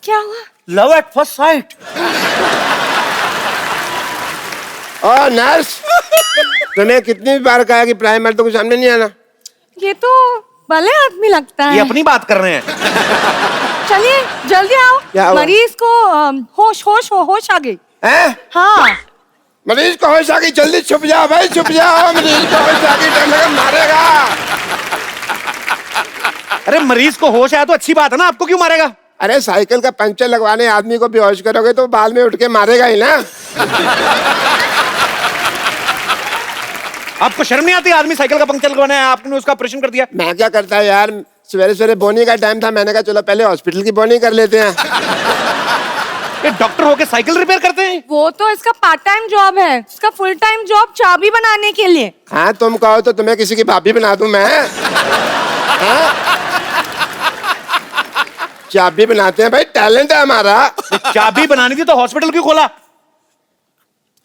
क्या हुआ? Love at first sight. और नर्स, तुम्हें कितनी बार कहा कि प्राइमर तो कुछ सामने नहीं आना। ये तो भले आदमी लगता है। ये अपनी बात कर रहे हैं। चलिए जल्दी आओ, क्या हुआ? मरीज को होश आ गई। हैं? हाँ मरीज को होश आ गई, जल्दी छुप जाओ भाई, छुप जाओ। मरीज को होश आ गई, डर लगा मारेगा। अरे मरीज को होश आया तो अच्छी बात है ना, आपको क्यों मारेगा? अरे साइकिल का पंचर लगवाने आदमी को बेहोश करोगे तो बाद में उठ के मारेगा ही ना। आपको शर्म नहीं आती? आदमी साइकिल का पंक्चर लगवाना है, आपने उसका ऑपरेशन कर दिया। मैं क्या करता है यार, सवेरे सवेरे बोनी का टाइम था, मैंने कहा चलो पहले हॉस्पिटल की बोनी कर लेते हैं। ये डॉक्टर होके साइकिल रिपेयर करते हैं? वो तो इसका पार्ट टाइम जॉब है, इसका फुल टाइम जॉब चाबी बनाने के लिए। हाँ तुम कहो तो तुम्हें किसी की भाभी बना दूं मैं। हाँ? चाबी बनाते हैं भाई, टैलेंट है हमारा। चाबी बनानी थी तो हॉस्पिटल क्यों खोला?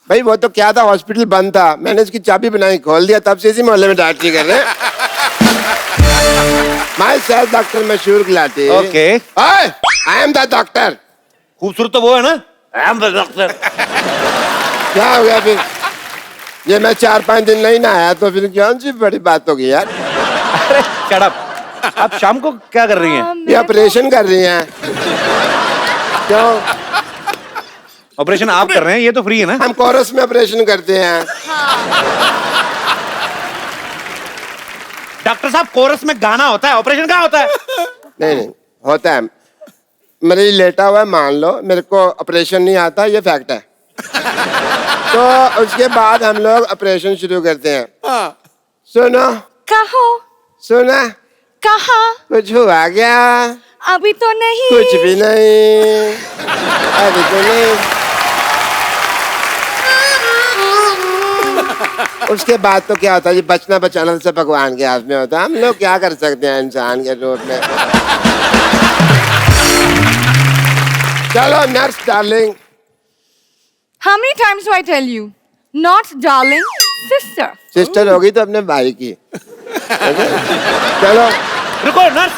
भाई वो तो क्या था, हॉस्पिटल बंद था, मैंने इसकी चाबी बनाई, खोल दिया, तब से इसी मोहल्ले में डॉक्टरी कर रहे हैं। माय सेल्फ डॉक्टर मशहूर गिलाटी। Okay. I am the doctor. खूबसूरत तो वो है ना, आई एम द डॉक्टर। क्या हो गया फिर? ये मैं 4-5 दिन नहीं नहाया तो फिर कौन सी बड़ी बात होगी यार। अरे शट अप। आप शाम को क्या कर रही हैं? ये ऑपरेशन कर रही हैं। क्यों? ऑपरेशन आप कर रहे हैं, ये तो फ्री है ना। हम कोरस में ऑपरेशन करते हैं। डॉक्टर साहब कोरस में गाना होता है, ऑपरेशन क्या होता है? नहीं नहीं होता है। मरीज लेटा हुआ है, मान लो मेरे को ऑपरेशन नहीं आता, ये फैक्ट है। तो उसके बाद हम लोग ऑपरेशन शुरू करते हैं। सुनो कहो। सुना, कहा? कुछ हुआ क्या? अभी तो नहीं। कुछ भी नहीं, अभी तो नहीं। उसके बाद तो क्या होता है, ये बचना बचाना सब भगवान के हाथ में होता है। हम लोग क्या कर सकते हैं इंसान के रूप में। चलो nurse darling. How many times do I tell you? Not darling, sister. Sister होगी तो अपने भाई की। चलो रुको नर्स,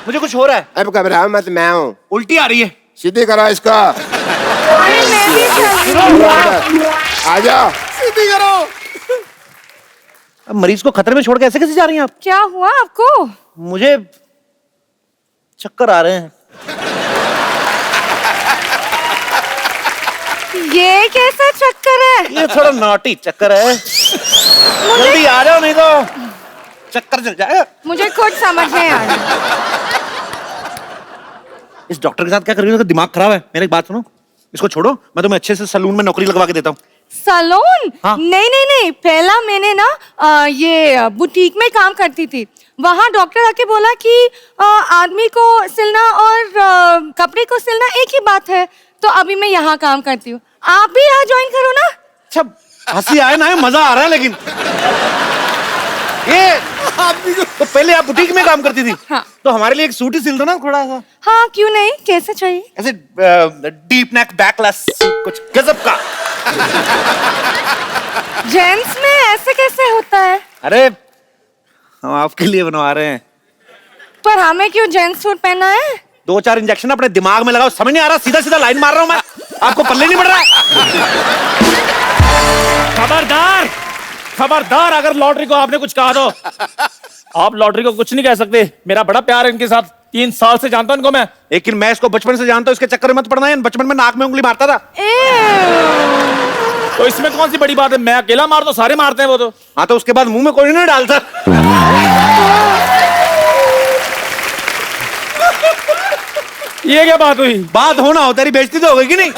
मुझे कुछ हो रहा है। अब घबराओ मत, मैं हूँ। उल्टी आ रही है। सीधी करो इसको। अरे मैं भी चल रही हूँ। आ जाओ। सीधी करो। अब मरीज को खतरे में छोड़ के ऐसे कैसे जा रही हैं आप? क्या हुआ आपको? मुझे चक्कर आ रहे हैं। ये कैसा चक्कर है? ये थोड़ा नॉटी चक्कर है। जल्दी आ जाओ नहीं तो चक्कर चल जाएगा। मुझे कुछ समझ नहीं आ रहा। इस डॉक्टर के साथ क्या कर रही हो? दिमाग खराब है। मेरी एक बात सुनो, इसको छोड़ो, मैं तुम्हें अच्छे से सलून में नौकरी लगवा के देता हूँ। सलून? हाँ। नहीं, पहला मैंने ना ये बुटीक में काम करती थी। वहाँ डॉक्टर आके बोला कि आदमी को सिलना और कपड़े को सिलना एक ही बात है, तो अभी मैं यहाँ काम करती हूँ। आप भी यहाँ ज्वाइन करो ना। अच्छा हंसी आए ना, मजा आ रहा है। लेकिन ये तो पहले आप बुटीक में काम करती थी। हाँ। तो हमारे लिए एक सूट ही सिल दो ना थोड़ा सा। हाँ क्यों नहीं, कैसे चाहिए? ऐसे डीप नेक बैकलेस कुछ गजब का। जेंट्स में ऐसे कैसे होता है? अरे हम आपके लिए बनवा रहे हैं। पर हमें क्यों जेंट्स सूट पहना है? 2-4 इंजेक्शन अपने दिमाग में लगाओ। समझ नहीं आ रहा, सीधा सीधा लाइन मार रहा हूं मैं, आपको पल्ले नहीं पड़ रहा है। खबरदार खबरदार, अगर लॉटरी को आपने कुछ कहा तो आप लॉटरी को कुछ नहीं कह सकते। मेरा बड़ा प्यार है इनके साथ, 3 साल से जानता हूं इनको मैं। लेकिन मैं इसको बचपन से जानता हूं, इसके चक्कर में मत पड़ना है। बचपन में नाक में उंगली मारता था। तो इसमें कौन सी बड़ी बात है? मैं अकेला मार दो, सारे मारते हैं वो तो। हाँ तो उसके बाद मुंह में कोई नहीं डालता। ये क्या बात हुई? बात होना हो, तेरी बेइज्जती तो हो गई कि नहीं?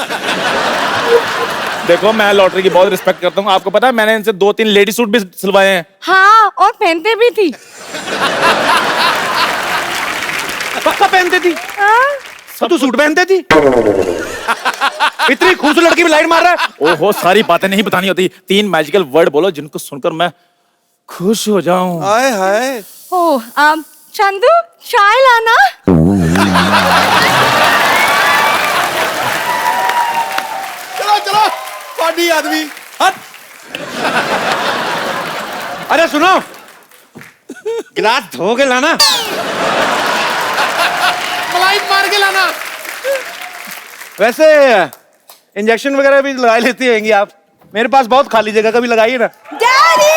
देखो मैं लॉटरी की बहुत रिस्पेक्ट करता हूँ। आपको पता है मैंने इनसे 2-3 लेडी सूट भी सिलवाए हैं। हाँ और पहनते भी थी। पक्का पहनती थी? हाँ? तो तू सूट पहनती थी? इतनी खूबसूरत लड़की में लाइन मार रहा है। ओहो, सारी बातें नहीं बतानी होती। 3 मैजिकल वर्ड बोलो जिनको सुनकर मैं खुश हो जाऊं। हाय हाय। ओ चंदू चाय लाना। चलो चलो, पार्टी आदमी। हट। अरे सुनो, गिलास धो के लाना, मलाई मार के लाना। वैसे इंजेक्शन वगैरह भी लगा लेती होंगी आप, मेरे पास बहुत खाली जगह, कभी लगाइए ना। डैडी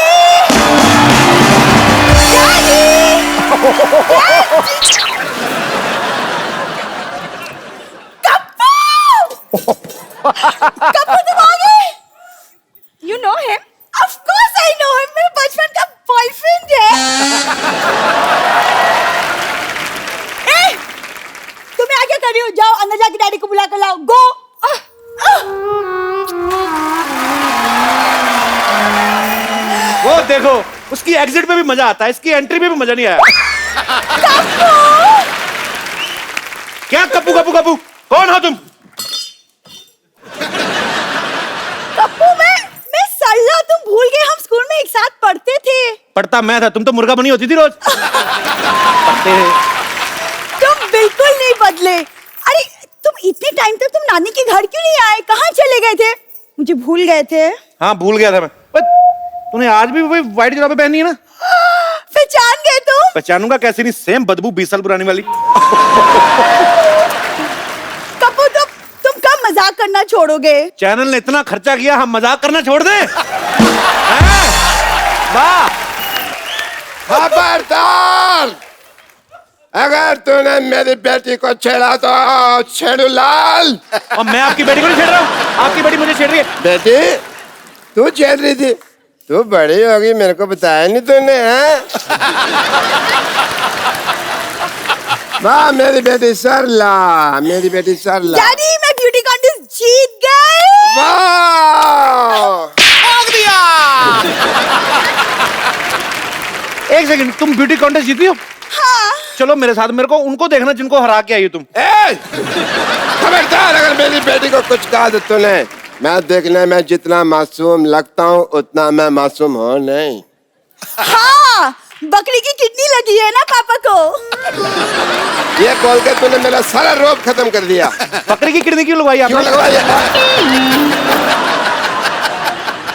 कप्पू तुम आ गए? You know him? Of course I know him. मेरे बचपन का बॉयफ्रेंड है। ए, तुम यहाँ क्या कर रही हो? जाओ अंदर जाके डैडी को बुला कर लाओ। Go. वो देखो, उसकी एग्जिट पे भी मजा आता है, इसकी एंट्री में भी मजा नहीं आया। क्या कप्पू कप्पू कप्पू, कौन हो तुम? कप्पू मैं सल्ला, तुम भूल गए हम स्कूल में एक साथ पढ़ते थे। पढ़ता मैं था, तुम तो मुर्गा बनी होती थी रोज। पढ़ते हैं। तुम बिल्कुल नहीं बदले। अरे तुम इतने टाइम तक तुम नानी के घर क्यों नहीं आए? कहाँ चले गए थे? मुझे भूल गए थे। हाँ भूल गया था मैं। तूने आज भी वही व्हाइट जुराबे पहनी है ना? पहचान गए तुम? पहचानूंगा कैसे नहीं, सेम बदबू 20 साल पुरानी वाली। कप्पू तुम कब मजाक करना छोड़ोगे? चैनल ने इतना खर्चा किया, हम मजाक करना छोड़ दें? वाह! खबरदार, अगर तूने मेरी बेटी को छेड़ा तो छेड़ू लाल। और मैं आपकी बेटी को नहीं छेड़ रहा हूँ, आपकी बेटी मुझे छेड़ रही है। बेटी तू छेड़ रही थी? तू बड़ी होगी, मेरे को बताया नहीं तूने, हैं? वाह मेरी बेटी सरला, मेरी बेटी सरला। डैडी मैं ब्यूटी कॉन्टेस्ट जीत गई। वाह! भाग दिया। एक सेकंड, तुम ब्यूटी कॉन्टेस्ट जीती हो? हाँ। चलो मेरे साथ, मेरे को उनको देखना जिनको हरा के आई हो तुम। खबरदार, अगर मेरी बेटी को कुछ कहा तो तूने, मैं देखने में जितना मासूम लगता हूँ उतना मैं मासूम हूँ नहीं। हाँ, बकरी की किडनी लगी है ना पापा को। ये बोल के तूने मेरा सारा रोब खत्म कर दिया। बकरे की किडनी क्यों लगवाई आपने? क्यों लगवाई?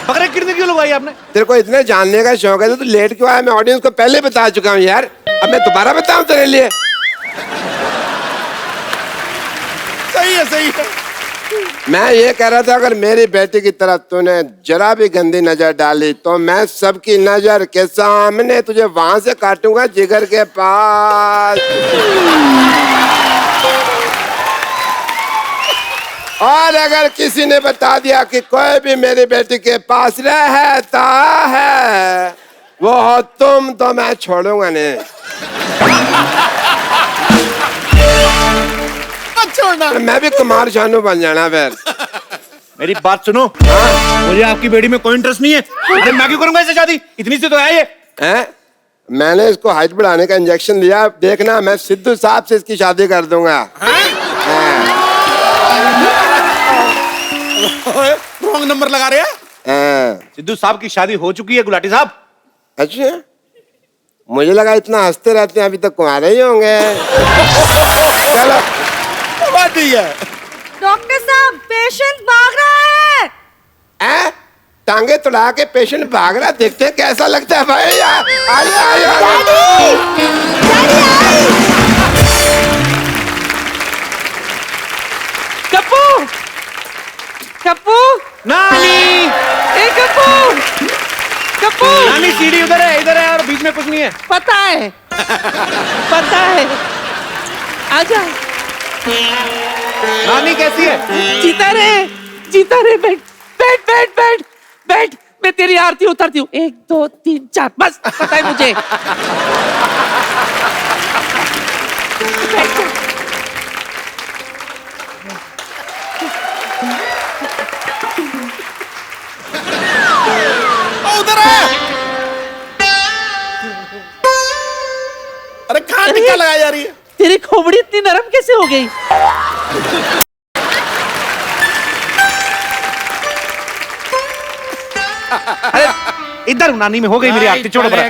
बकरे की किडनी क्यों लगवाई आपने? तेरे को इतने जानने का शौक है तो तू लेट क्यों आया? मैं ऑडियंस को पहले बता चुका हूँ यार, अब मैं दोबारा बताऊँ तेरे लिए? सही है, सही है। मैं ये कह रहा था, अगर मेरी बेटी की तरफ तूने जरा भी गंदी नजर डाली तो मैं सबकी नजर के सामने तुझे वहां से काटूंगा, जिगर के पास। और अगर किसी ने बता दिया कि कोई भी मेरी बेटी के पास रहता है वो हो तुम, तो मैं छोड़ूंगा नहीं। छोड़ना, मैं भी कुमार शानू बन जाना फिर। मेरी बात सुनो, मुझे आपकी बेटी में कोई इंटरेस्ट नहीं है। अरे मैं क्यों करूंगा ऐसे शादी? इतनी सी तो है ये। हैं? मैंने इसको हाइट बढ़ाने का इंजेक्शन लिया, देखना मैं सिद्धू साहब से इसकी शादी कर दूंगा। रॉन्ग नंबर लगा रहे हैं। सिद्धू साहब की शादी हो चुकी है गुलाटी साहब। अच्छा, मुझे लगा इतना हंसते रहते हैं, अभी तक कुंवारे ही होंगे। चलो ठीक है। डॉक्टर साहब पेशेंट भाग रहा है। टांगे तुड़ा के पेशेंट भाग रहा, देखते हैं कैसा लगता है भाई। आइए कप्पू, कप्पू, नानी, ए कप्पू, कप्पू। नानी सीढ़ी उधर है और बीच में कुछ नहीं है। पता है, पता है। आजा। नानी कैसी है? जीता रे, बैठ बैठ बैठ बैठ बैठ, मैं तेरी आरती उतारती हूँ। 1 2 3 4, बस पता है मुझे। उधर है। अरे कहाँ टिक्का लगाई जा रही है? तेरी खोपड़ी इतनी नरम कैसे हो गई? अरे इधर नानी में हो गई मेरी आरती, छोड़ो बड़ा।